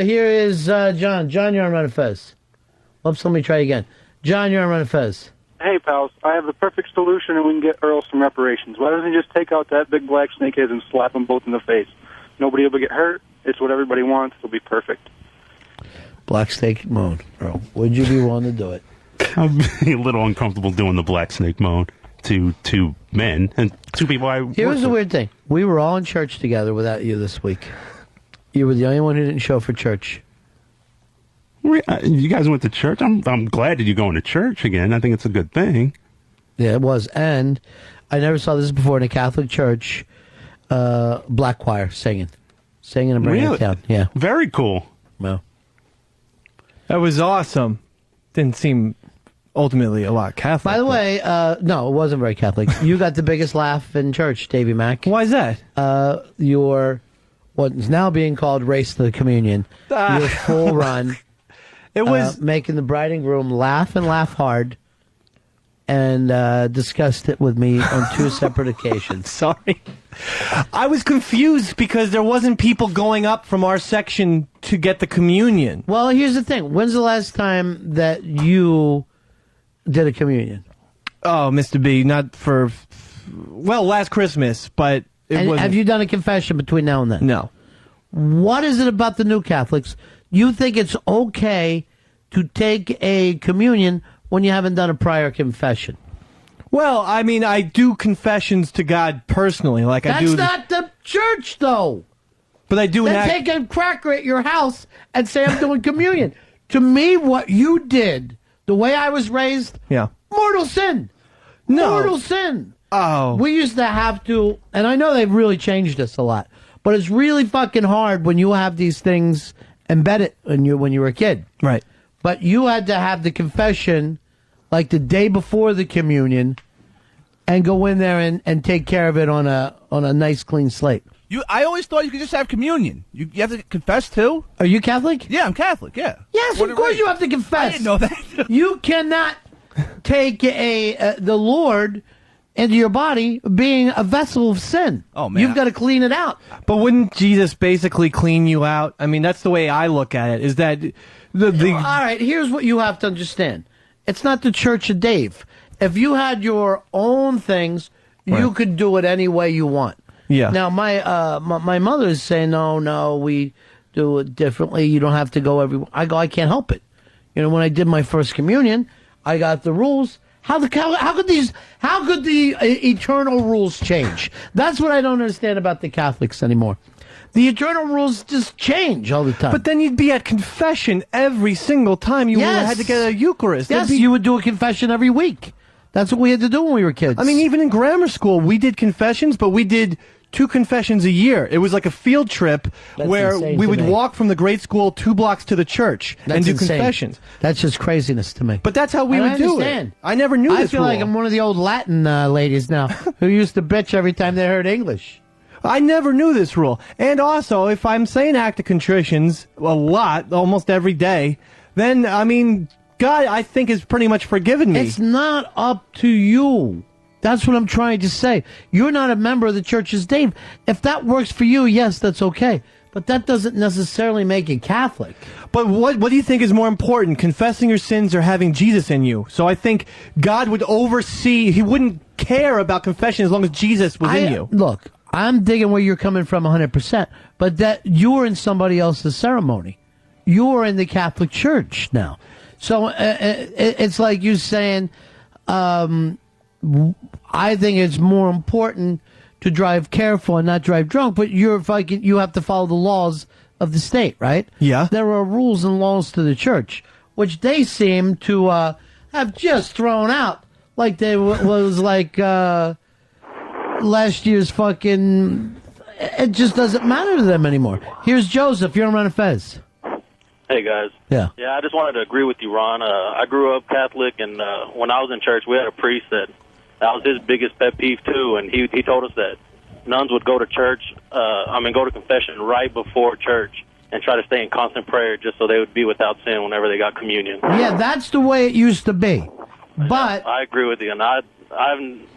Here is John. John, you're on Run Fez. Oops, let me try again. John, you're on Run Fez. Hey, pals, I have the perfect solution, and we can get Earl some reparations. Why doesn't he just take out that big black snake head and slap them both in the face? Nobody will get hurt. It's what everybody wants. It'll be perfect. Black snake moan, Earl. Would you be willing to do it? I'm a little uncomfortable doing the black snake moan to two men and two people I Here was the weird thing. We were all in church together without you this week. You were the only one who didn't show for church. You guys went to church? I'm glad that you're going to church again. I think it's a good thing. Yeah, it was. And I never saw this before in a Catholic church. Black choir singing and bringing it down. Yeah. Very cool. Well, that was awesome. Didn't seem ultimately a lot Catholic. By the way, no, it wasn't very Catholic. You got the biggest laugh in church, Davy Mack. Why is that? Your what's now being called Race to the Communion. Your full run. It was making the bride and groom laugh and laugh hard, and discussed it with me on 2 separate occasions. Sorry. I was confused because there wasn't people going up from our section to get the communion. Well, here's the thing. When's the last time that you did a communion? Oh, Mr. B, not for, well, last Christmas, but it wasn't. Have you done a confession between now and then? No. What is it about the new Catholics? You think it's okay to take a communion when you haven't done a prior confession? Well, I mean, I do confessions to God personally, like I do. That's not the church, though. But I do. Then take a cracker at your house and say I'm doing communion. To me, what you did, the way I was raised, mortal sin. No. Mortal sin. Oh. We used to have to, and I know they've really changed this a lot, but it's really fucking hard when you have these things embedded when you were a kid. Right. But you had to have the confession like the day before the communion and go in there and take care of it on a nice clean slate. I always thought you could just have communion. You have to confess too? Are you Catholic? Yeah, I'm Catholic, yeah. Yes, of course you have to confess. I didn't know that. You cannot take the Lord into your body being a vessel of sin. Oh, man. You've got to clean it out. But wouldn't Jesus basically clean you out? I mean, that's the way I look at it, is that all right, here's what you have to understand. It's not the Church of Dave. If you had your own things, you could do it any way you want. Yeah. Now, my mother is saying, no, we do it differently. You don't have to go everywhere. I go, I can't help it. You know, when I did my first communion, I got the rules. How could the eternal rules change? That's what I don't understand about the Catholics anymore. The eternal rules just change all the time. But then you'd be at confession every single time you had to get a Eucharist. Yes, you would do a confession every week. That's what we had to do when we were kids. I mean, even in grammar school, we did confessions, but we did 2 confessions a year. It was like a field trip where we would walk from the grade school 2 blocks to the church and do confessions. That's just craziness to me. But that's how we would do it. I never knew this I feel like I'm one of the old Latin ladies now who used to bitch every time they heard English. I never knew this rule. And also, if I'm saying act of contritions a lot, almost every day, then, I mean, God, I think, has pretty much forgiven me. It's not up to you. That's what I'm trying to say. You're not a member of the Church's Dave. If that works for you, yes, that's okay. But that doesn't necessarily make you Catholic. But what do you think is more important, confessing your sins or having Jesus in you? So I think God would oversee, he wouldn't care about confession as long as Jesus was in you. Look, I'm digging where you're coming from 100%, but that you're in somebody else's ceremony. You're in the Catholic Church now. So it's like you saying, I think it's more important to drive careful and not drive drunk, but you have to follow the laws of the state, right? Yeah. There are rules and laws to the church, which they seem to have just thrown out like they was like last year's fucking... It just doesn't matter to them anymore. Here's Joseph. You're on Run Fez. Hey, guys. Yeah. Yeah, I just wanted to agree with you, Ron. I grew up Catholic, and when I was in church, we had a priest that was his biggest pet peeve, too, and he told us that nuns would go to go to confession right before church and try to stay in constant prayer just so they would be without sin whenever they got communion. Yeah, that's the way it used to be. But I agree with you, and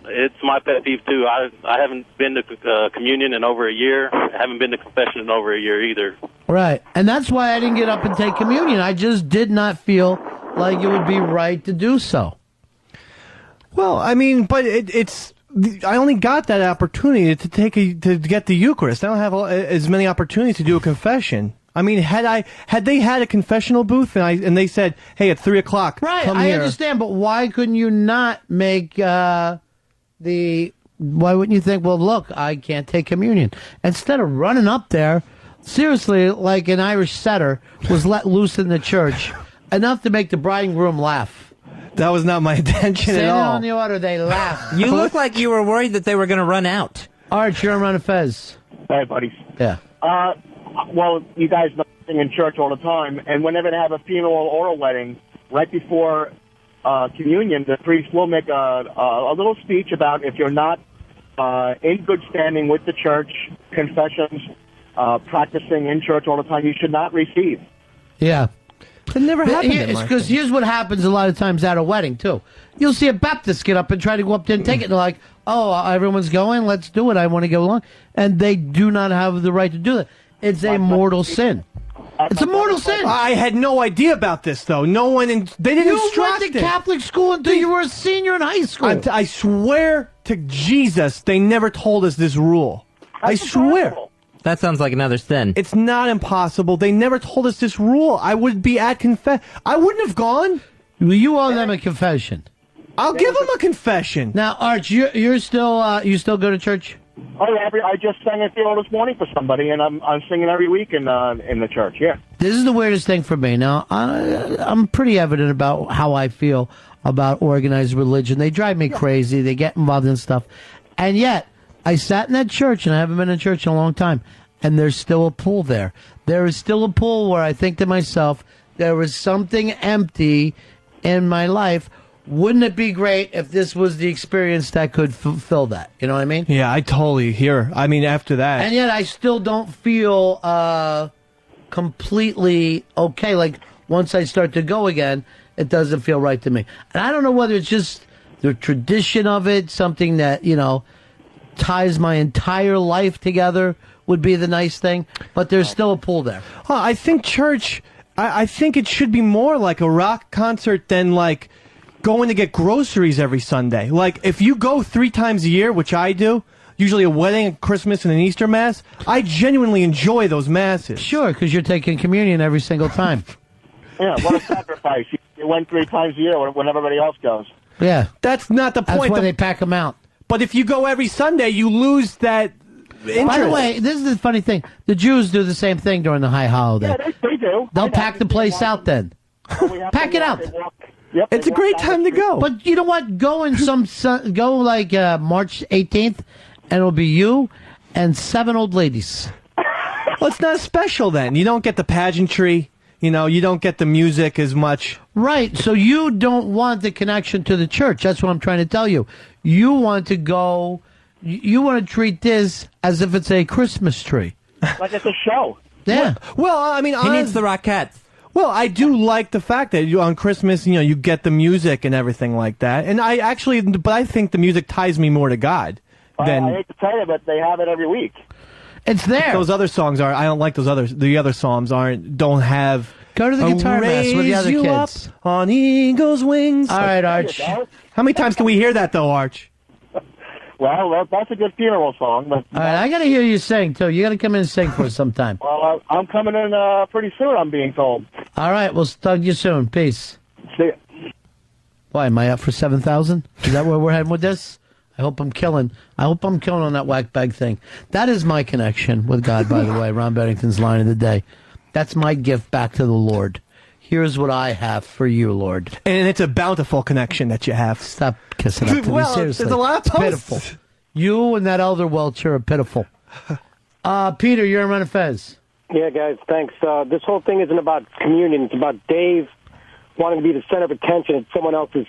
it's my pet peeve, too. I haven't been to communion in over a year. I haven't been to confession in over a year either. Right. And that's why I didn't get up and take communion. I just did not feel like it would be right to do so. Well, I mean, but it's... I only got that opportunity to get the Eucharist. I don't have as many opportunities to do a confession. I mean, had they had a confessional booth and they said, "Hey, at 3:00, right?" Come I here. understand, but why couldn't you not make Why wouldn't you think? Well, look, I can't take communion. Instead of running up there, seriously, like an Irish setter was let loose in the church, enough to make the bride and groom laugh. That was not my intention at Standing all. on the order, they laughed. You look like you were worried that they were going to run out. Arch, you're on Run of Fez. Hey, buddies. Yeah. Well, you guys know sing in church all the time, and whenever they have a funeral or a wedding, right before communion, the priest will make a little speech about if you're not in good standing with the church, confessions, practicing in church all the time, you should not receive. Yeah. It never happened in my Because thing. here's what happens a lot of times at a wedding, too. You'll see a Baptist get up and try to go up there and take it. And they're like, oh, everyone's going, let's do it. I want to go along. And they do not have the right to do that. It's a mortal sin. It's a mortal sin. I had no idea about this, though. No one, they didn't You instruct went to it. Catholic school until you were a senior in high school. I swear to Jesus, they never told us this rule. I swear. That sounds like another sin. It's not impossible. They never told us this rule. I would be at I wouldn't have gone. Well, you owe them a confession. I'll give them a confession. Now, Arch, you're still you still go to church? Oh, yeah, I just sang a funeral this morning for somebody, and I'm singing every week in the church, yeah. This is the weirdest thing for me. Now, I'm pretty evident about how I feel about organized religion. They drive me crazy. They get involved in stuff. And yet, I sat in that church, and I haven't been in church in a long time, and there's still a pool there. There is still a pool where I think to myself, there was something empty in my life. Wouldn't it be great if this was the experience that could fulfill that? You know what I mean? Yeah, I totally hear. I mean, after that. And yet I still don't feel completely okay. Like, once I start to go again, it doesn't feel right to me. And I don't know whether it's just the tradition of it, something that, ties my entire life together would be the nice thing. But there's still a pool there. I think church, I think it should be more like a rock concert than like going to get groceries every Sunday. Like, if you go 3 times a year, which I do, usually a wedding, a Christmas, and an Easter Mass, I genuinely enjoy those masses. Sure, because you're taking communion every single time. Yeah, what a sacrifice. You went 3 times a year when everybody else goes. Yeah. That's not the point. That's why they pack them out. But if you go every Sunday, you lose that interest. By the way, this is the funny thing. The Jews do the same thing during the high holiday. Yeah, they do. They'll pack the place out then. Pack it out. Yep, It's a great time to go. But you know what? Go like March 18th, and it'll be you and 7 old ladies. Well, it's not special then. You don't get the pageantry. You don't get the music as much. Right. So you don't want the connection to the church. That's what I'm trying to tell you. You want to go. You want to treat this as if it's a Christmas tree. Like it's a show. Yeah. Well, I mean, He needs the Rockettes. Well, I do like the fact that on Christmas, you get the music and everything like that. And but I think the music ties me more to God than I hate to tell you, but they have it every week. It's there. those other songs are. I don't like those others. The other songs don't have. Go to the guitar mass with the other Raise you kids. up on eagle's wings. All right, Arch. How many times can we hear that though, Arch? Well, that's a good funeral song. But All right, I got to hear you sing, too. You got to come in and sing for us sometime. well, I'm coming in pretty soon, I'm being told. All right, we'll talk to you soon. Peace. See ya. Why, am I up for 7,000? Is that where we're heading with this? I hope I'm killing on that whack bag thing. That is my connection with God, by the way. Ron Bennington's line of the day. That's my gift back to the Lord. Here's what I have for you, Lord. And it's a bountiful connection that you have. Stop kissing up to Well, me, seriously. there's a lot of It's posts. pitiful. You and that elder Welcher are pitiful. Peter, you're in Run of Fez. Yeah, guys, thanks. This whole thing isn't about communion. It's about Dave wanting to be the center of attention at someone else's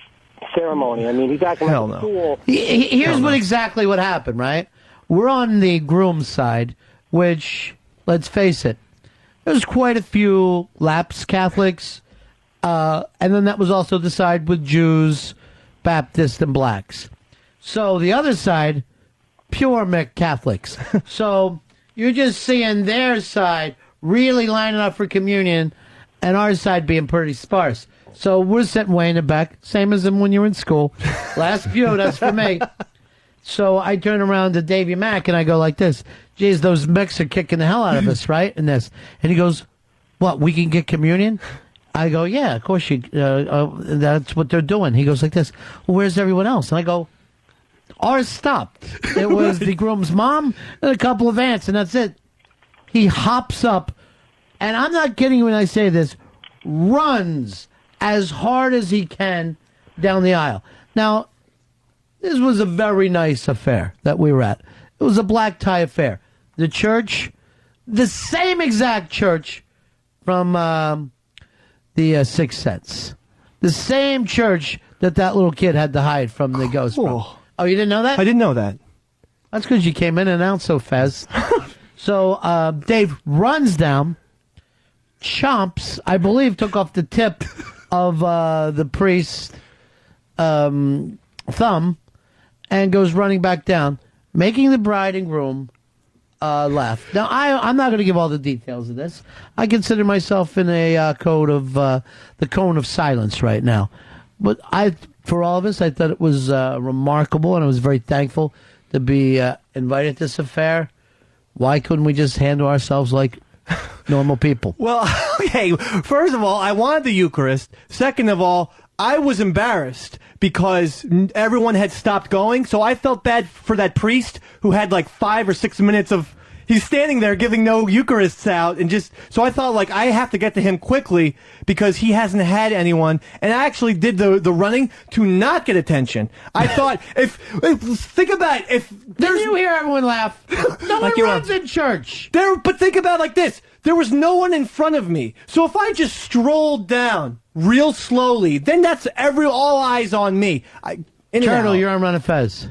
ceremony. I mean, he's acting Hell like a no. fool. Here's exactly what happened, right? We're on the groom side, which, let's face it, there's quite a few lapsed Catholics, and then that was also the side with Jews, Baptists, and blacks. So the other side, pure Catholics. So you're just seeing their side really lining up for communion, and our side being pretty sparse. So we're sitting way in the back, same as when you were in school. Last pew, that's for me. So I turn around to Davy Mack and I go like this, geez, those Mecks are kicking the hell out of us, right? And he goes, what, we can get communion? I go, yeah, of course that's what they're doing. He goes like this, well, where's everyone else? And I go, ours stopped. It was the groom's mom and a couple of aunts, and that's it. He hops up, and I'm not kidding you when I say this, runs as hard as he can down the aisle. Now, this was a very nice affair that we were at. It was a black tie affair. The church, the same exact church from the Sixth Sense. The same church that little kid had to hide from the ghost from. Oh, you didn't know that? I didn't know that. That's because you came in and out so fast. So Dave runs down, chomps, I believe took off the tip of the priest's thumb, and goes running back down, making the bride and groom laugh. Now, I'm not going to give all the details of this. I consider myself in a cone of silence right now. But for all of us, I thought it was remarkable, and I was very thankful to be invited to this affair. Why couldn't we just handle ourselves like normal people? Well, okay, first of all, I wanted the Eucharist. Second of all, I was embarrassed because everyone had stopped going, so I felt bad for that priest who had like 5 or 6 minutes of... He's standing there giving no Eucharists out, and so I thought, like, I have to get to him quickly because he hasn't had anyone, and I actually did the running to not get attention. I thought, think about it, if there's... Did you hear everyone laugh? No one runs in church. But think about it like this. There was no one in front of me, so if I just strolled down real slowly, then that's all eyes on me. Turtle, you're on Run of Fez.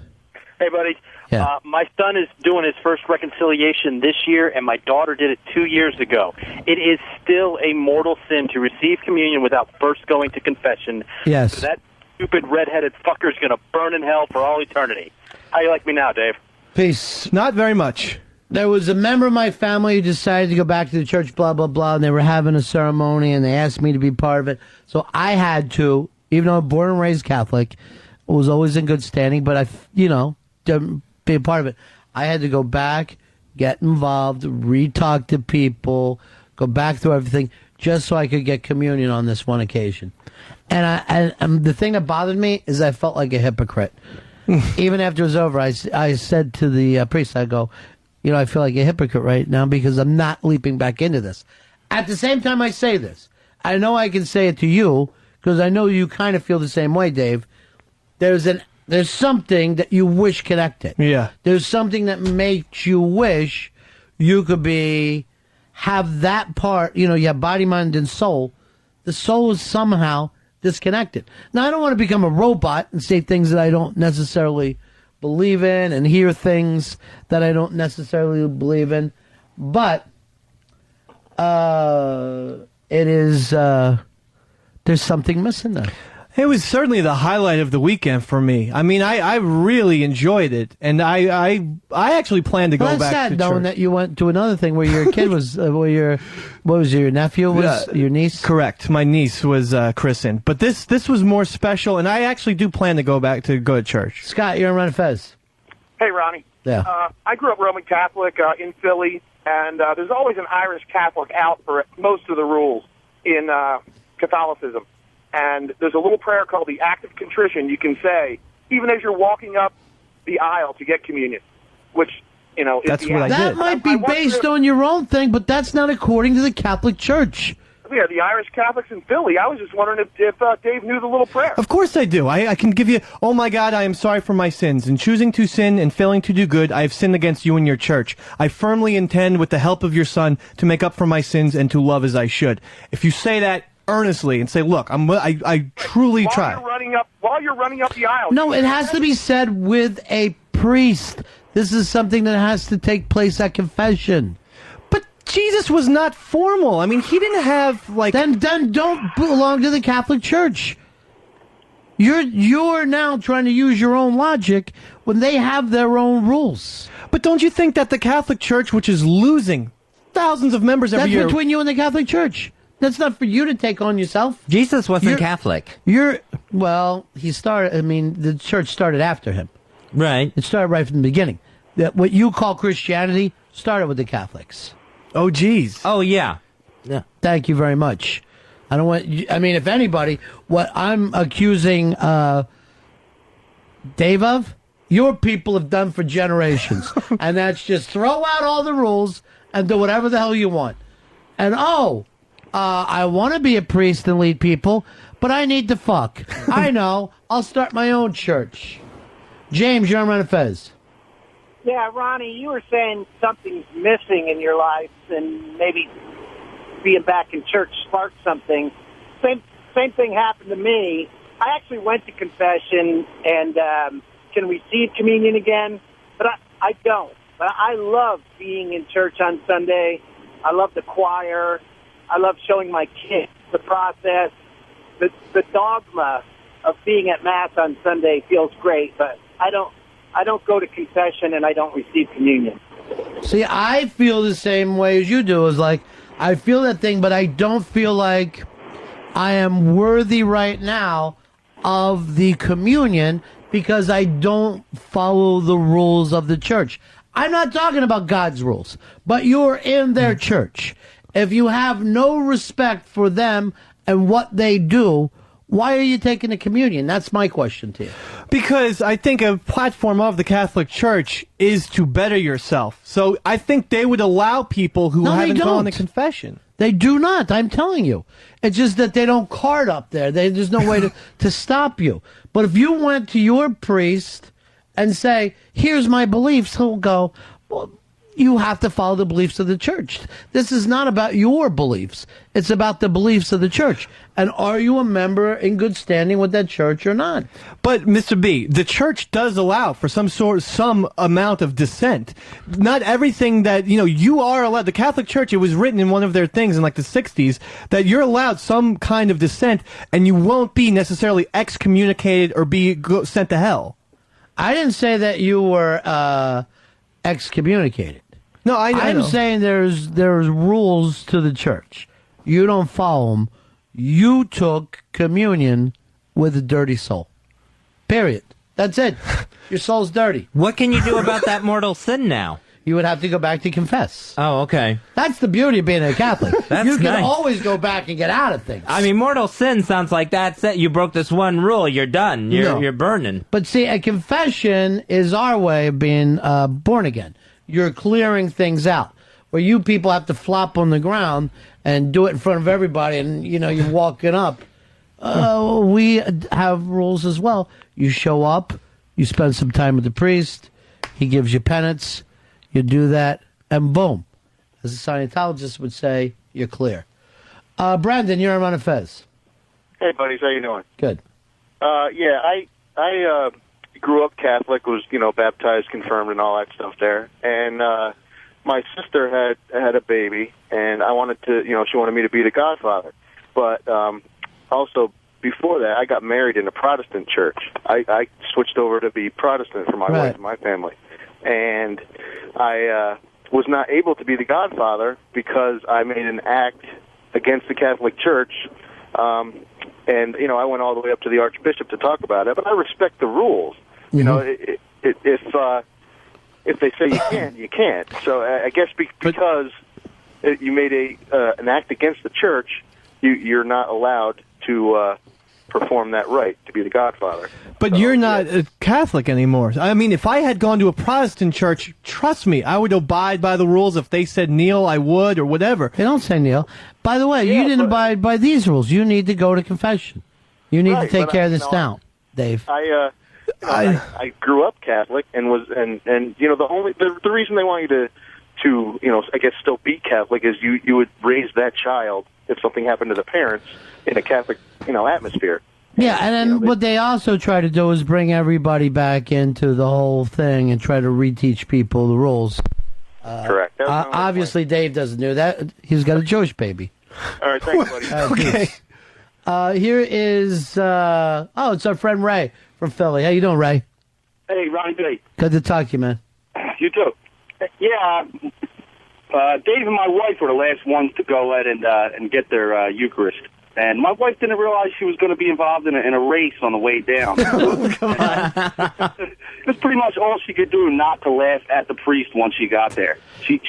Hey, buddy. Yeah. My son is doing his first reconciliation this year, and my daughter did it 2 years ago. It is still a mortal sin to receive communion without first going to confession. Yes. So that stupid redheaded fucker is going to burn in hell for all eternity. How you like me now, Dave? Peace. Not very much. There was a member of my family who decided to go back to the church, blah, blah, blah, and they were having a ceremony, and they asked me to be part of it. So I had to, even though I'm born and raised Catholic, was always in good standing, but didn't be a part of it. I had to go back, get involved, re-talk to people, go back through everything, just so I could get communion on this one occasion. And the thing that bothered me is I felt like a hypocrite. Even after it was over, I said to the priest, I go, I feel like a hypocrite right now because I'm not leaping back into this. At the same time I say this, I know I can say it to you because I know you kind of feel the same way, Dave. There's something that you wish connected. Yeah. There's something that makes you wish you could have that part, you have body, mind, and soul. The soul is somehow disconnected. Now, I don't want to become a robot and say things that I don't necessarily believe in and hear things that I don't necessarily believe in, but it is, there's something missing there. It was certainly the highlight of the weekend for me. I mean, I really enjoyed it, and I actually plan to go back sad to knowing church. that you went to another thing where your kid was, what was your nephew? Your niece? Correct. My niece was christened, but this was more special, and I actually do plan to go to church. Scott, you're on Run Fez. Hey, Ronnie. Yeah. I grew up Roman Catholic in Philly, and there's always an Irish Catholic out for most of the rules in Catholicism. And there's a little prayer called the Act of Contrition you can say, even as you're walking up the aisle to get communion, which, is That's what I did. That might be based on your own thing, but that's not according to the Catholic Church. Yeah, the Irish Catholics in Philly. I was just wondering if Dave knew the little prayer. Of course I do. I can give you, oh my God, I am sorry for my sins. In choosing to sin and failing to do good, I have sinned against you and your church. I firmly intend, with the help of your son, to make up for my sins and to love as I should. If you say that earnestly and say, look, I truly try. While you're running up the aisle. No, it has to be said with a priest. This is something that has to take place at confession. But Jesus was not formal. I mean, he didn't have Then don't belong to the Catholic Church. You're now trying to use your own logic when they have their own rules. But don't you think that the Catholic Church, which is losing thousands of members every That's year. between you and the Catholic Church. That's not for you to take on yourself. Jesus wasn't Catholic. He started, the church started after him. Right. It started right from the beginning. What you call Christianity started with the Catholics. Oh, geez. Oh, yeah. Yeah. Thank you very much. If anybody, what I'm accusing Dave of, your people have done for generations. And that's just throw out all the rules and do whatever the hell you want. And I want to be a priest and lead people, but I need to fuck. I know. I'll start my own church. James, you're on Run Fez. Yeah, Ronnie, you were saying something's missing in your life, and maybe being back in church sparked something. Same thing happened to me. I actually went to confession and can receive communion again, but I don't. But I love being in church on Sunday. I love the choir. I love showing my kids the process. The dogma of being at Mass on Sunday feels great, but I don't go to confession and I don't receive communion. See, I feel the same way as you do. It's like, I feel that thing, but I don't feel like I am worthy right now of the communion because I don't follow the rules of the church. I'm not talking about God's rules, but you're in their church. If you have no respect for them and what they do, why are you taking the communion? That's my question to you. Because I think a platform of the Catholic Church is to better yourself. So I think they would allow people who haven't gone to confession. They do not. I'm telling you. It's just that they don't card up there. There's no way to stop you. But if you went to your priest and say, here's my beliefs, he'll go, well, you have to follow the beliefs of the church. This is not about your beliefs. It's about the beliefs of the church. And are you a member in good standing with that church or not? But, Mr. B, the church does allow for some amount of dissent. Not everything that, you are allowed. The Catholic Church, it was written in one of their things in like the 60s that you're allowed some kind of dissent and you won't be necessarily excommunicated or sent to hell. I didn't say that you were excommunicated. No, I know. I'm saying there's rules to the church. You don't follow them. You took communion with a dirty soul. Period. That's it. Your soul's dirty. What can you do about that mortal sin now? You would have to go back to confess. Oh, okay. That's the beauty of being a Catholic. That's you can nice. always go back and get out of things. I mean, mortal sin sounds like that's it. You broke this one rule. You're done. You're burning. But see, a confession is our way of being born again. You're clearing things out. Where you people have to flop on the ground and do it in front of everybody and, you're walking up. We have rules as well. You show up. You spend some time with the priest. He gives you penance. You do that, and boom. As a Scientologist would say, you're clear. Brandon, you're on Fez. Hey, buddies. How you doing? Good. I grew up Catholic, was, baptized, confirmed, and all that stuff there. And my sister had a baby, and I wanted to, she wanted me to be the godfather. But also, before that, I got married in a Protestant church. I switched over to be Protestant for my wife and my family. And I was not able to be the godfather because I made an act against the Catholic Church. And, I went all the way up to the Archbishop to talk about it. But I respect the rules. If they say you can't, you can't. So I guess because you made an act against the church, you're not allowed to perform that right to be the godfather. But you're not a Catholic anymore. I mean, if I had gone to a Protestant church, trust me, I would abide by the rules. If they said kneel, I would, or whatever. They don't say kneel. By the way, you didn't abide by these rules. You need to go to confession. You need to take care of this now, Dave. I grew up Catholic and was the reason they want you to I guess still be Catholic is you would raise that child if something happened to the parents in a Catholic atmosphere. Yeah, and then what they also try to do is bring everybody back into the whole thing and try to reteach people the rules. Correct. Obviously, Dave doesn't do that. He's got a Jewish baby. All right, thanks, buddy. Okay. Here is it's our friend Ray from Philly. How you doing, Ray? Hey, Ronnie B. Good to talk to you, man. You too. Yeah, Dave and my wife were the last ones to go ahead and get their Eucharist. And my wife didn't realize she was going to be involved in a race on the way down. It's pretty much all she could do not to laugh at the priest once she got there. She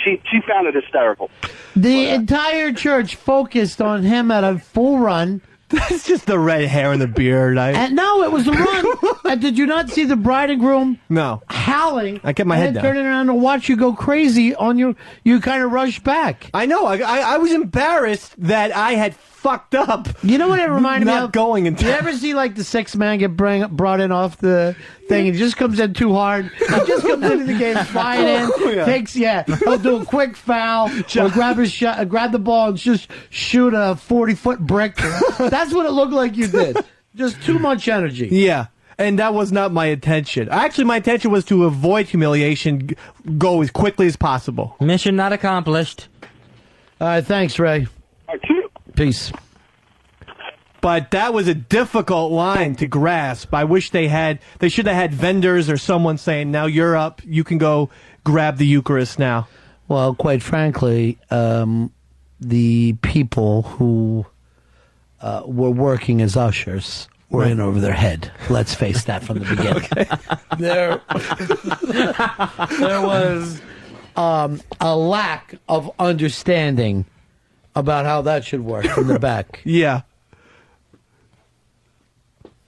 found it hysterical. The entire church focused on him at a full run. That's just the red hair and the beard. No, it was a run. And did you not see the bride and groom No. howling? I kept my head down. Turning around to watch you go crazy on you kind of rushed back. I know. I was embarrassed that I had fucked up. You know what it reminded me of? Not going in time. You ever see like the sixth man get brought in off the thing and he just comes in too hard? He just comes into the game flying in, he'll do a quick foul or grab the ball and just shoot a 40-foot brick. That's what it looked like you did. Just too much energy. Yeah. And that was not my intention. Actually, my intention was to avoid humiliation, go as quickly as possible. Mission not accomplished. All right, thanks, Ray. Peace. But that was a difficult line to grasp. I wish they should have had vendors or someone saying, now you're up, you can go grab the Eucharist now. Well, quite frankly, the people who were working as ushers were in over their head. Let's face that from the beginning. There was a lack of understanding about how that should work from the back. Yeah.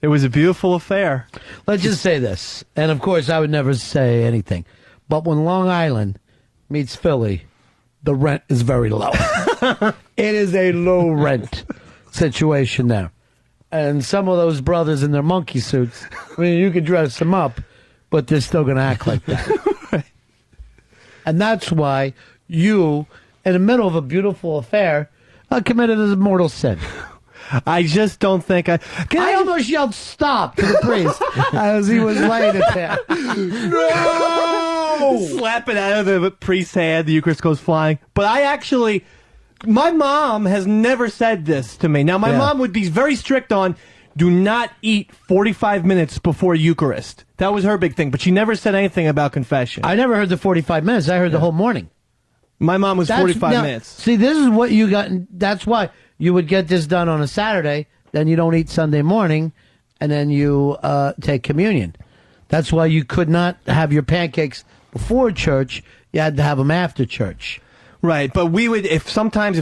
It was a beautiful affair. Let's just say this, and of course I would never say anything, but when Long Island meets Philly, the rent is very low. It is a low rent situation there. And some of those brothers in their monkey suits, I mean, you could dress them up, but they're still going to act like that. Right. And that's why you, in the middle of a beautiful affair, committed a mortal sin. I just don't think I almost yelled stop to the priest as he was laying it there. No! Slap it out of the priest's hand, the Eucharist goes flying. But my mom has never said this to me. Now, my mom would be very strict on, do not eat 45 minutes before Eucharist. That was her big thing, but she never said anything about confession. I never heard the 45 minutes. I heard the whole morning. My mom was 45 minutes. See, this is what you got. That's why you would get this done on a Saturday, then you don't eat Sunday morning, and then you take communion. That's why you could not have your pancakes before church. You had to have them after church. Right, but we would, if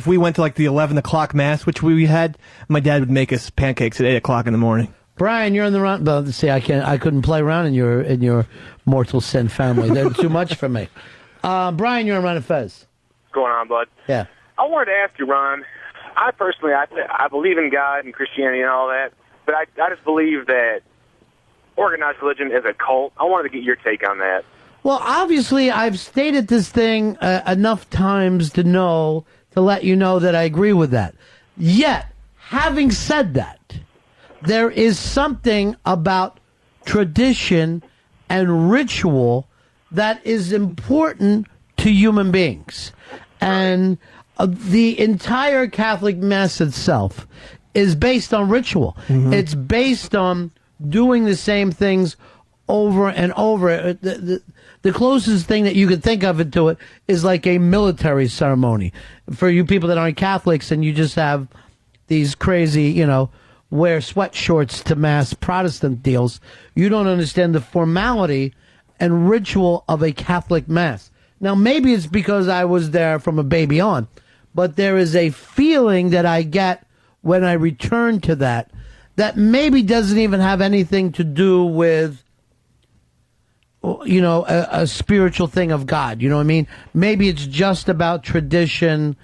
we went to like the 11 o'clock mass, which we had, my dad would make us pancakes at 8 o'clock in the morning. Brian, you're in the run. Well, see, I couldn't play around in your mortal sin family. They're too much for me. Brian, you're in Ron and Fez. What's going on, bud? Yeah. I wanted to ask you, Ron. I personally, I believe in God and Christianity and all that, but I just believe that organized religion is a cult. I wanted to get your take on that. Well, obviously, I've stated this thing enough times to let you know that I agree with that. Yet, having said that, there is something about tradition and ritual that is important to human beings. And the entire Catholic Mass itself is based on ritual. Mm-hmm. It's based on doing the same things over and over. The closest thing that you could think of it to it is like a military ceremony. For you people that aren't Catholics and you just have these crazy, wear sweatshorts to Mass Protestant deals, you don't understand the formality and ritual of a Catholic Mass. Now, maybe it's because I was there from a baby on, but there is a feeling that I get when I return to that maybe doesn't even have anything to do with, a spiritual thing of God. You know what I mean? Maybe it's just about tradition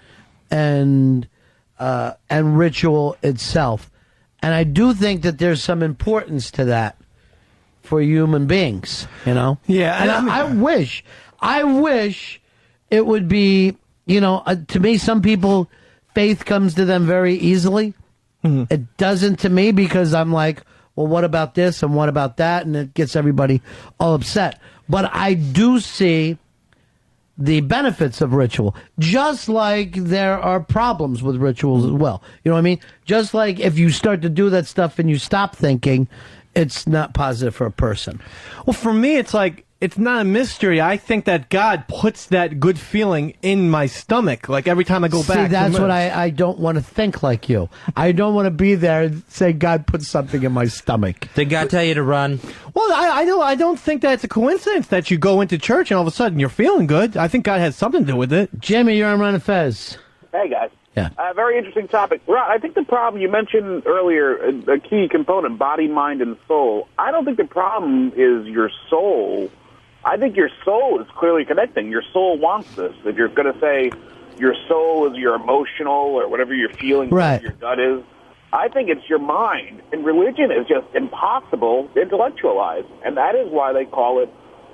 and ritual itself. And I do think that there's some importance to that for human beings, Yeah. And I wish it would be, to me, some people, faith comes to them very easily. Mm-hmm. It doesn't to me because I'm like, well, what about this and what about that? And it gets everybody all upset. But I do see the benefits of ritual, just like there are problems with rituals as well. You know what I mean? Just like if you start to do that stuff and you stop thinking, it's not positive for a person. Well, for me, it's like it's not a mystery. I think that God puts that good feeling in my stomach, like every time I go back. See, that's to what I don't want to think like you. I don't want to be there and say God put something in my stomach. Did God tell you to run? Well, I don't think that's a coincidence that you go into church and all of a sudden you're feeling good. I think God has something to do with it. Jimmy, you're on Run and Fez. Hey, guys. Yeah. Very interesting topic. Ron, I think the problem you mentioned earlier, a key component, body, mind, and soul. I don't think the problem is your soul. I think your soul is clearly connecting. Your soul wants this. If you're going to say your soul is your emotional or whatever you're feeling, right. Your gut is, I think it's your mind. And religion is just impossible to intellectualize. And that is why they call it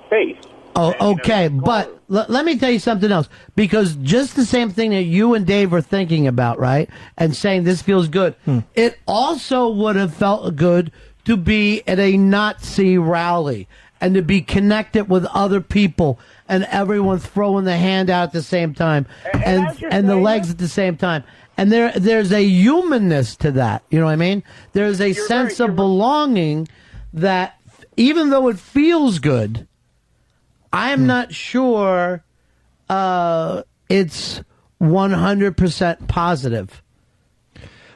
faith. Oh, okay, but let me tell you something else. Because just the same thing that you and Dave are thinking about, right, and saying this feels good, it also would have felt good to be at a Nazi rally and to be connected with other people and everyone throwing the hand out at the same time and the legs at the same time. And there's a humanness to that, you know what I mean? There's a sense of belonging that even though it feels good, I'm not sure it's 100% positive.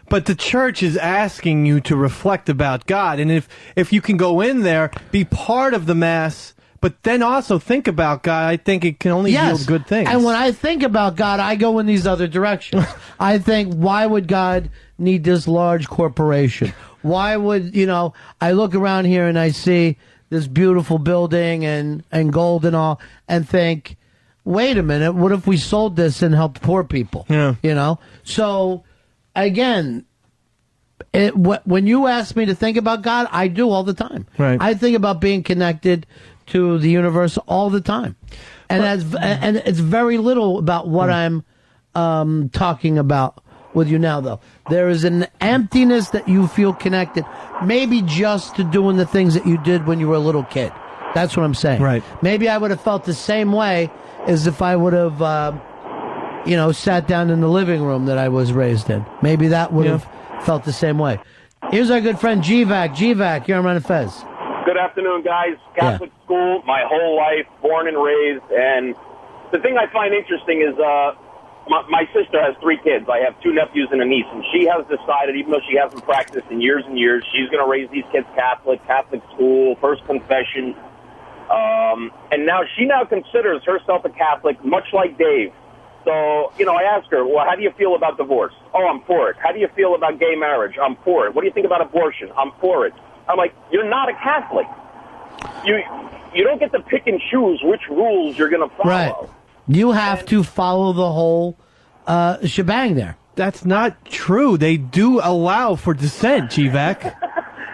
But the church is asking you to reflect about God. And if you can go in there, be part of the Mass, but then also think about God, I think it can only yield good things. And when I think about God, I go in these other directions. I think, why would God need this large corporation? Why would, I look around here and I see this beautiful building and gold and all, and think, wait a minute, what if we sold this and helped poor people? Yeah. So, again, when you ask me to think about God, I do all the time. Right. I think about being connected to the universe all the time. And and it's very little about what I'm talking about with you now, though. There is an emptiness that you feel connected, maybe just to doing the things that you did when you were a little kid. That's what I'm saying. Right. Maybe I would have felt the same way as if I would have, sat down in the living room that I was raised in. Maybe that would have felt the same way. Here's our good friend G-Vac. G-Vac, you're on Run and Fez. Good afternoon, guys. Catholic school, my whole life, born and raised. And the thing I find interesting is my sister has 3 kids. I have 2 nephews and a niece. And she has decided, even though she hasn't practiced in years and years, she's going to raise these kids Catholic school, first confession. And now she considers herself a Catholic, much like Dave. So, I asked her, well, how do you feel about divorce? Oh, I'm for it. How do you feel about gay marriage? I'm for it. What do you think about abortion? I'm for it. I'm like, you're not a Catholic. You don't get to pick and choose which rules you're going to follow. Right. You have to follow the whole shebang there. That's not true. They do allow for dissent, G-Vac.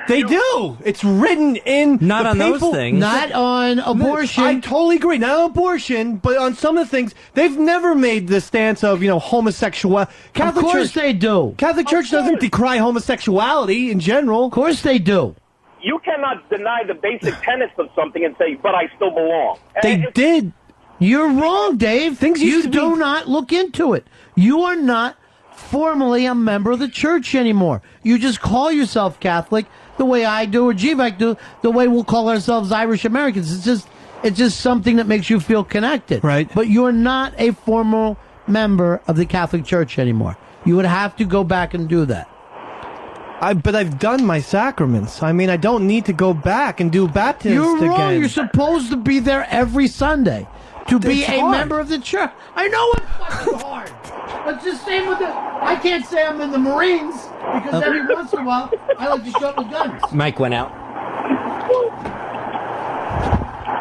They do. It's written in Not the on those papal- things. Not on abortion. I totally agree. Not on abortion, but on some of the things, they've never made the stance of, homosexual. Catholic of course Church, they do. Catholic Church doesn't decry homosexuality in general. Of course they do. You cannot deny the basic tenets of something and say, but I still belong. They did. You're wrong, Dave. You do not look into it. You are not formally a member of the church anymore. You just call yourself Catholic the way I do or GVAC do, the way we'll call ourselves Irish Americans. It's just something that makes you feel connected. Right. But you're not a formal member of the Catholic Church anymore. You would have to go back and do that. But I've done my sacraments. I mean, I don't need to go back and do baptism You're again. wrong. You're supposed to be there every Sunday to be a member of the church. I know it's fucking hard. But just same with the. I can't say I'm in the Marines because every once in a while I like to show up with guns. Mike went out.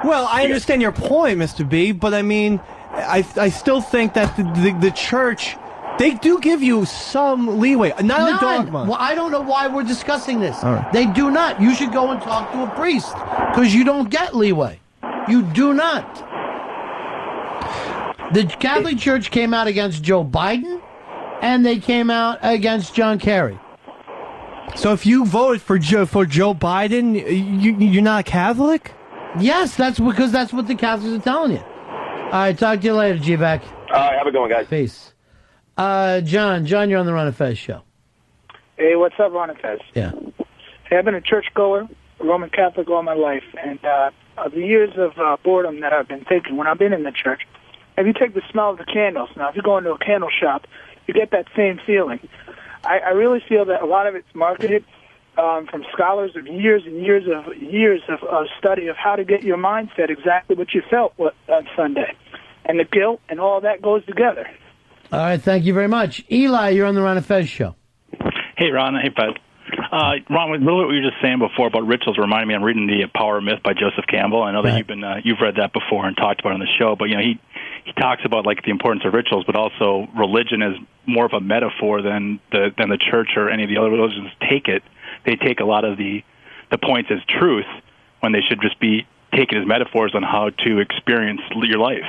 Well, I understand your point, Mr. B, but I mean, I still think that the church, they do give you some leeway. Not on dogma. Well, I don't know why we're discussing this. All right. They do not. You should go and talk to a priest because you don't get leeway. You do not. The Catholic Church came out against Joe Biden, and they came out against John Kerry. So if you voted for Joe Biden, you're not a Catholic? Yes, that's because that's what the Catholics are telling you. All right, talk to you later, G-Vac. Have a good one, guys. Peace. John, you're on the Ron and Fez show. Hey, what's up, Ron and Fez? Yeah. Hey, I've been a churchgoer, Roman Catholic all my life, and the years of boredom that I've been taking when I've been in the church, if you take the smell of the candles, now if you go into a candle shop, you get that same feeling. I really feel that a lot of it's marketed from scholars of years and years of study of how to get your mindset exactly what you felt on Sunday. And the guilt and all that goes together. All right, thank you very much. Eli, you're on the Ron and Fez show. Hey, Ron. Hey, Fez. Ron, what you were just saying before about rituals reminded me. I'm reading the Power of Myth by Joseph Campbell. I know that you've read that before and talked about it on the show. But he talks about like the importance of rituals, but also religion is more of a metaphor than the church or any of the other religions take it. They take a lot of the points as truth when they should just be taken as metaphors on how to experience your life.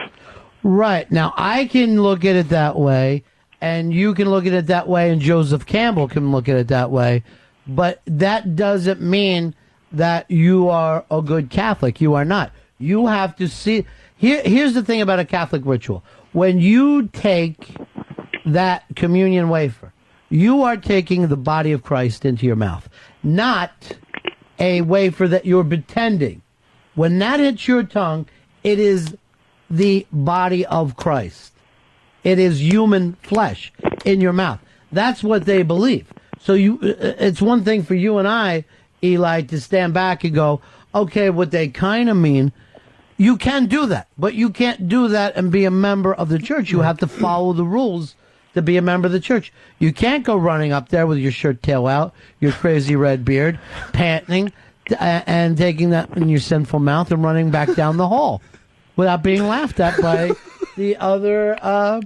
Right. Now, I can look at it that way, and you can look at it that way, and Joseph Campbell can look at it that way, but that doesn't mean that you are a good Catholic. You are not. You have to see... Here's the thing about a Catholic ritual. When you take that communion wafer, you are taking the body of Christ into your mouth, not a wafer that you're pretending. When that hits your tongue, it is the body of Christ. It is human flesh in your mouth. That's what they believe. So it's one thing for you and I, Eli, to stand back and go, okay, what they kind of mean. You can do that, but you can't do that and be a member of the church. You have to follow the rules to be a member of the church. You can't go running up there with your shirt tail out, your crazy red beard, panting, and taking that in your sinful mouth and running back down the hall without being laughed at by the other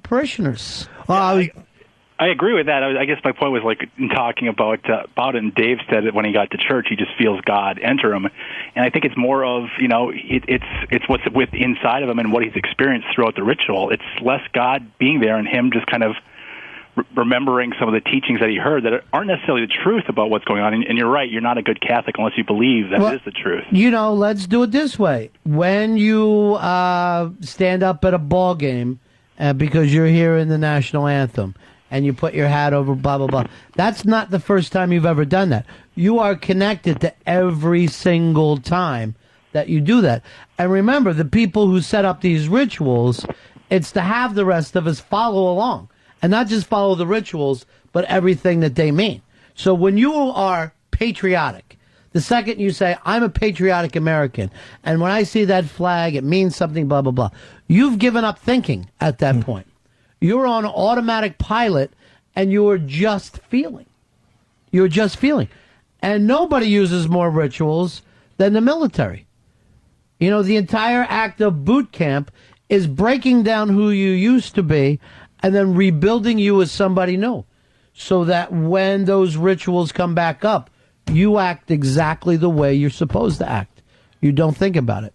parishioners. I agree with that. I guess my point was like in talking about it, and Dave said that when he got to church, he just feels God enter him, and I think it's more of it's what's with inside of him and what he's experienced throughout the ritual. It's less God being there and him just kind of remembering some of the teachings that he heard that aren't necessarily the truth about what's going on. And you're right, you're not a good Catholic unless you believe that it is the truth. Let's do it this way. When you stand up at a ball game because you're hearing the national anthem, and you put your hat over, blah, blah, blah. That's not the first time you've ever done that. You are connected to every single time that you do that. And remember, the people who set up these rituals, it's to have the rest of us follow along. And not just follow the rituals, but everything that they mean. So when you are patriotic, the second you say, I'm a patriotic American, and when I see that flag, it means something, blah, blah, blah, you've given up thinking at that point. You're on automatic pilot, and you're just feeling. You're just feeling. And nobody uses more rituals than the military. The entire act of boot camp is breaking down who you used to be and then rebuilding you as somebody new. So that when those rituals come back up, you act exactly the way you're supposed to act. You don't think about it.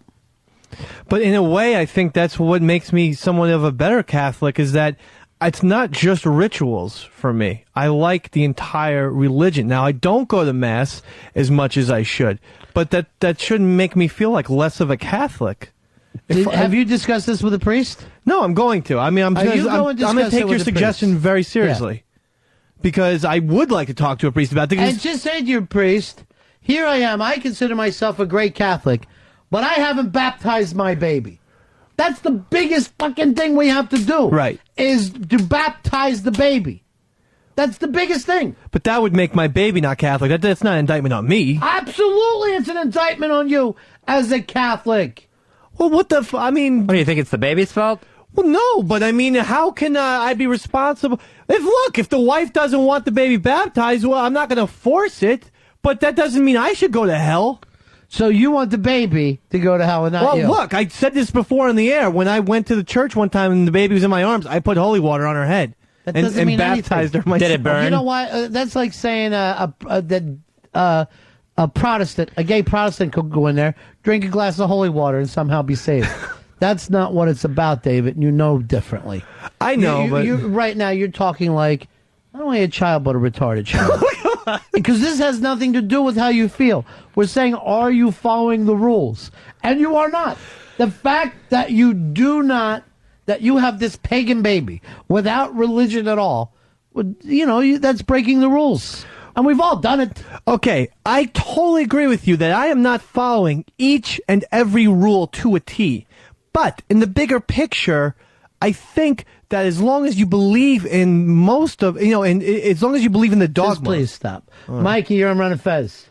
But in a way, I think that's what makes me somewhat of a better Catholic, is that it's not just rituals for me. I like the entire religion. Now, I don't go to Mass as much as I should, but that shouldn't make me feel like less of a Catholic. Have you discussed this with a priest? No, I'm going to. I mean, I'm going to take your suggestion very seriously. Yeah. Because I would like to talk to a priest about it. And just say to your priest, here I am. I consider myself a great Catholic, but I haven't baptized my baby. That's the biggest fucking thing we have to do. Right. Is to baptize the baby. That's the biggest thing. But that would make my baby not Catholic. That's not an indictment on me. Absolutely, it's an indictment on you as a Catholic. Well, what the I mean... What, do you think it's the baby's fault? Well, no, but I mean, how can I be responsible? If the wife doesn't want the baby baptized, well, I'm not going to force it, but that doesn't mean I should go to hell. So you want the baby to go to hell and not you? Well, look, I said this before on the air. When I went to the church one time and the baby was in my arms, I put holy water on her head and baptized her myself. Did it burn? You know why? That's like saying that a Protestant, a gay Protestant could go in there, drink a glass of holy water and somehow be saved. That's not what it's about, David, and you know differently. I know, but... right now you're talking like not only a child, but a retarded child. Because this has nothing to do with how you feel. We're saying, are you following the rules? And you are not. The fact that you do not, that you have this pagan baby without religion at all, that's breaking the rules. And we've all done it. Okay, I totally agree with you that I am not following each and every rule to a T. But in the bigger picture, I think that as long as you believe in most of, and as long as you believe in the dogma. Please stop. Mikey, you're on Run and Fez.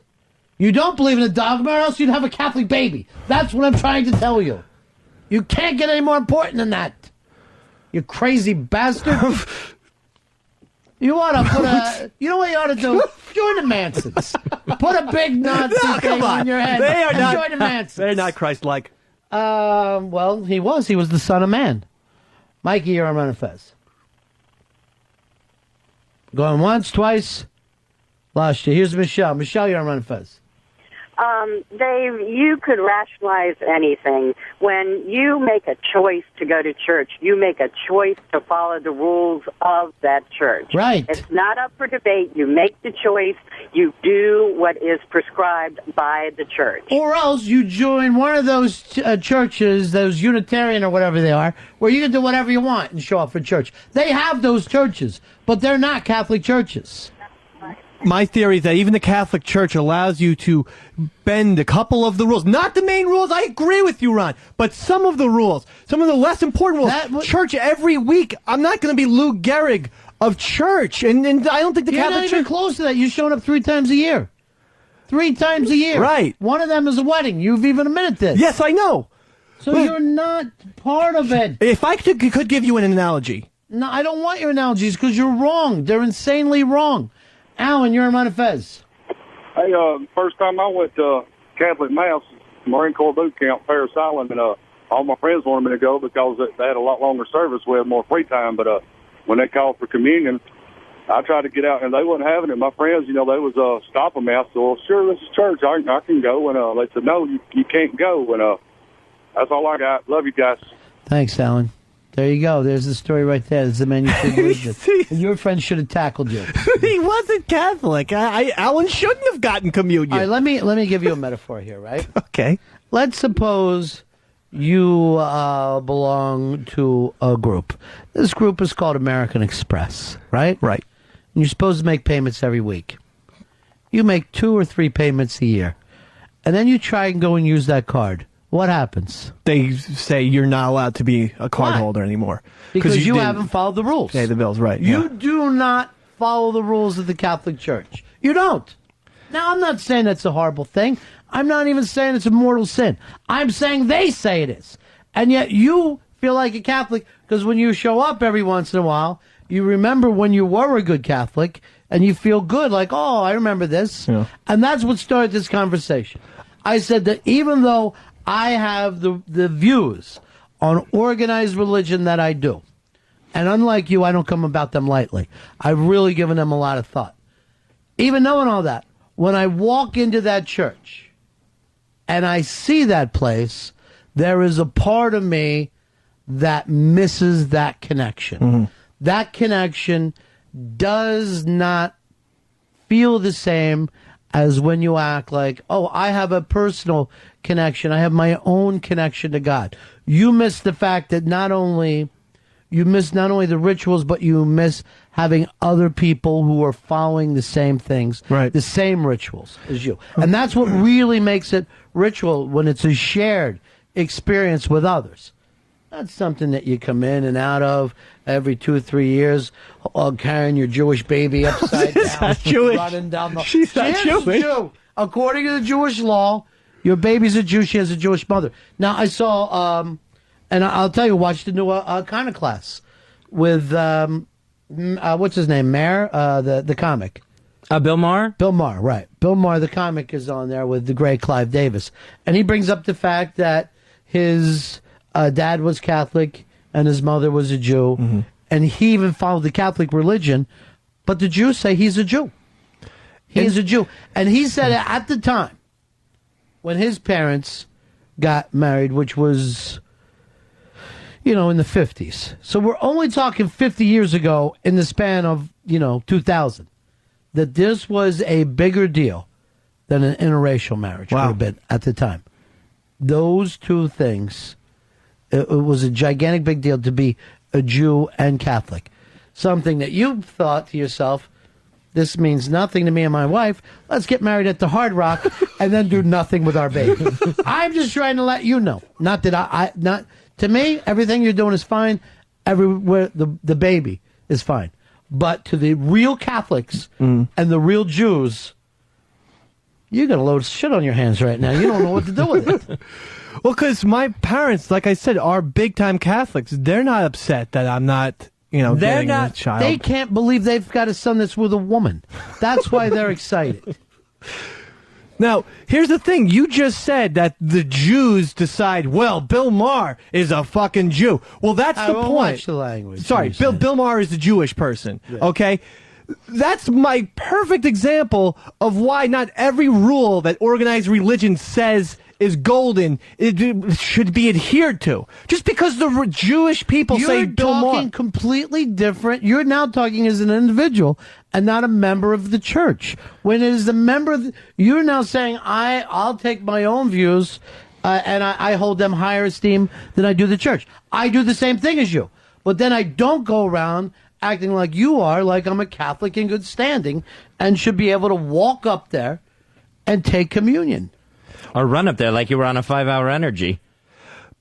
You don't believe in the dogma or else you'd have a Catholic baby. That's what I'm trying to tell you. You can't get any more important than that. You crazy bastard. You ought to put you know what you ought to do? Join the Mansons. Put a big Nazi thing on your head. They are not. Join the Mansons. They're not Christ-like. Well, he was. He was the son of man. Mikey, you're on Run and Fez. Going once, twice. Lost you. Here's Michelle. Michelle, you're on Run and Fez. Dave, you could rationalize anything. When you make a choice to go to church, you make a choice to follow the rules of that church. Right. It's not up for debate. You make the choice. You do what is prescribed by the church. Or else you join one of those churches, those Unitarian or whatever they are, where you can do whatever you want and show up for church. They have those churches, but they're not Catholic churches. My theory is that even the Catholic Church allows you to bend a couple of the rules. Not the main rules. I agree with you, Ron. But some of the rules. Some of the less important rules. Church every week. I'm not going to be Lou Gehrig of church. And I don't think the You're Catholic not even Church... close to that. You're showing up 3 times a year. 3 times a year. Right. One of them is a wedding. You've even admitted this. Yes, I know. So you're not part of it. If I could give you an analogy. No, I don't want your analogies because you're wrong. They're insanely wrong. Alan, you're in Run and Fez. Hey, first time I went to Catholic Mass, Marine Corps boot camp, Paris Island, and all my friends wanted me to go because they had a lot longer service. We had more free time. But when they called for communion, I tried to get out, and they wasn't having it. My friends, they was stopping me. I said, well, sure, this is church. I can go. And they said, no, you can't go. And that's all I got. Love you guys. Thanks, Alan. There you go. There's the story right there. There's the man you should believe it. Your friend should have tackled you. He wasn't Catholic. Alan shouldn't have gotten communion. All right, let me give you a metaphor here, right? Okay. Let's suppose you belong to a group. This group is called American Express, right? Right. And you're supposed to make payments every week. You make 2 or 3 payments a year. And then you try and go and use that card. What happens? They say you're not allowed to be a card holder anymore. Because you haven't followed the rules. Pay the bills, right. You do not follow the rules of the Catholic Church. You don't. Now, I'm not saying that's a horrible thing. I'm not even saying it's a mortal sin. I'm saying they say it is. And yet you feel like a Catholic because when you show up every once in a while, you remember when you were a good Catholic and you feel good, like, oh, I remember this. Yeah. And that's what started this conversation. I said that even though I have the views on organized religion that I do. And unlike you, I don't come about them lightly. I've really given them a lot of thought. Even knowing all that, when I walk into that church and I see that place, there is a part of me that misses that connection. Mm-hmm. That connection does not feel the same as when you act like, oh, I have a personal connection. I have my own connection to God. You miss the fact that not only the rituals, but you miss having other people who are following the same things, right, the same rituals as you. And that's what really makes it ritual, when it's a shared experience with others. That's something that you come in and out of every 2 or 3 years, carrying your Jewish baby upside down, not Jewish. running down the. She's not Jewish. Jew. According to the Jewish law, your baby's a Jew. She has a Jewish mother. Now I saw, and I'll tell you, watch the new Iconoclast with what's his name, Mayer, the comic. Bill Maher? Bill Maher, right. Bill Maher, the comic, is on there with the great Clive Davis. And he brings up the fact that his dad was Catholic and his mother was a Jew. Mm-hmm. And he even followed the Catholic religion. But the Jews say he's a Jew. He's a Jew. And he said at the time, when his parents got married, which was, in the 50s. So we're only talking 50 years ago in the span of, 2000. That this was a bigger deal than an interracial marriage would have been at the time. Those two things, it was a gigantic big deal to be a Jew and Catholic. Something that you thought to yourself, This means nothing to me and my wife. Let's get married at the Hard Rock and then do nothing with our baby. I'm just trying to let you know. Not that not to me, everything you're doing is fine. Everywhere the baby is fine. But to the real Catholics and the real Jews, you got a load of shit on your hands right now. You don't know what to do with it. Well, because my parents, like I said, are big-time Catholics. They're not upset that I'm not, getting a child. They can't believe they've got a son that's with a woman. That's why they're excited. Now, here's the thing. You just said that the Jews decide, well, Bill Maher is a fucking Jew. Well, that's the point. Watch the language. Sorry, Bill Maher is a Jewish person, okay? That's my perfect example of why not every rule that organized religion says is golden, it should be adhered to. Just because the Jewish people say Bill Maher. You're talking completely different. You're now talking as an individual and not a member of the church. When it is a member of you're now saying, I'll take my own views and I hold them higher esteem than I do the church. I do the same thing as you. But then I don't go around acting like you are, like I'm a Catholic in good standing and should be able to walk up there and take communion. Or run up there like you were on a 5-hour energy.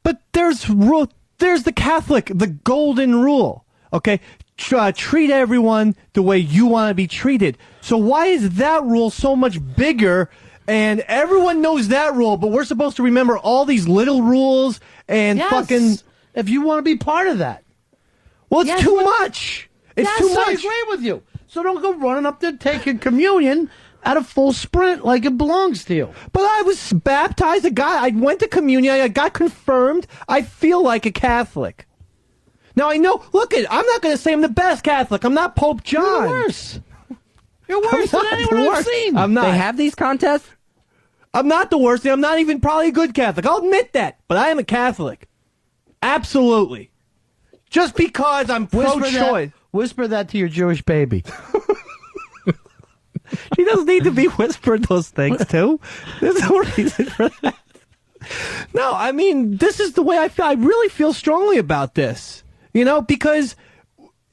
But there's the Catholic, the golden rule, okay? Treat everyone the way you want to be treated. So why is that rule so much bigger? And everyone knows that rule, but we're supposed to remember all these little rules and fucking... if you want to be part of that. Well, it's too much. It's too much. I agree with you. So don't go running up there taking communion at a full sprint like it belongs to you. But I was baptized. I went to communion. I got confirmed. I feel like a Catholic. Now I know. Look, I'm not going to say I'm the best Catholic. I'm not Pope John. You're worse. You're worse than anyone I've seen. I'm not. They have these contests? I'm not the worst. I'm not even probably a good Catholic. I'll admit that. But I am a Catholic. Absolutely. Just because I'm pro-choice. Whisper that to your Jewish baby. She doesn't need to be whispered those things, too. There's no reason for that. No, I mean, this is the way I feel. I really feel strongly about this. Because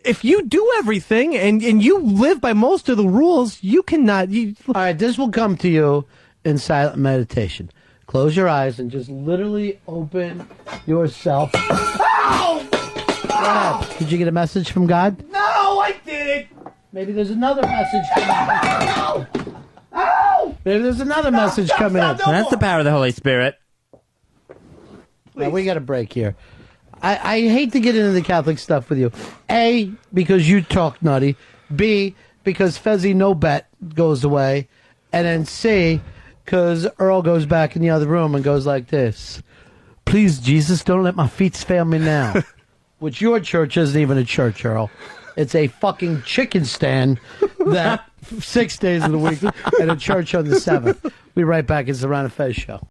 if you do everything and you live by most of the rules, you cannot... All right, this will come to you in silent meditation. Close your eyes and just literally open yourself. Ow! Oh! Did you get a message from God? No, I didn't. Maybe there's another message coming in. Ow! Maybe there's another message coming in. That's the power of the Holy Spirit. Now, we got a break here. I hate to get into the Catholic stuff with you. A, because you talk nutty. B, because Fezzi No Bet goes away. And then C, because Earl goes back in the other room and goes like this. Please, Jesus, don't let my feet fail me now. Which your church isn't even a church, Earl. It's a fucking chicken stand that 6 days of the week and a church on the 7th. We'll be right back. It's the Ron and Fez Show.